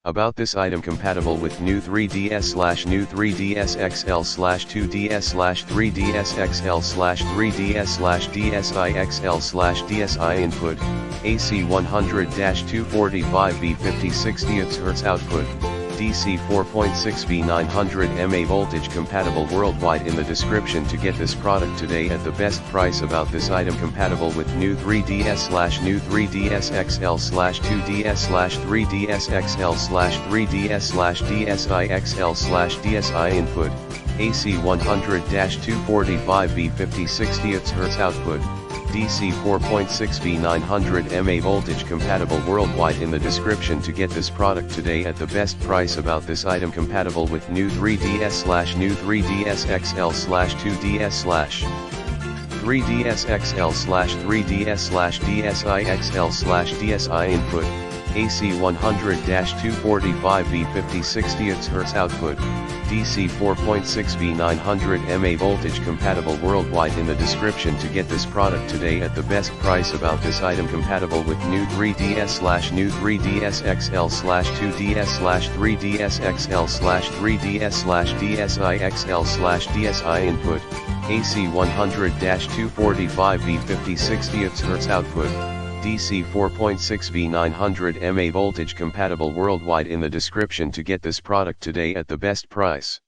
About this item compatible with new 3DS/new 3DS XL/2DS/3DS XL/3DS/DSi XL/DSi input, AC 100-245V 50/60 Hz output, DC 4.6V 900 mA voltage compatible worldwide. In the description to get this product today at the best price. About this item compatible with new 3DS/new 3DS XL/2DS/3DS XL/3DS/DSi XL/DSi input, AC 100-245V 50/60 Hz output, DC 4.6V 900 mA voltage compatible worldwide. In the description to get this product today at the best price. About this item compatible with new 3DS/new 3DS XL/2DS/ 3DS XL/3DS/DSi XL/DSi input, AC 100-245V 50/60 Hz output, DC 4.6V 900 mA voltage compatible worldwide. In the description to get this product today at the best price. About this item compatible with new 3DS/new 3DS XL/2DS/3DS XL/3DS/DSi XL/DSi input, AC 100-245V 50/60 Hz output, DC 4.6V 900 mA voltage compatible worldwide. In the description to get this product today at the best price.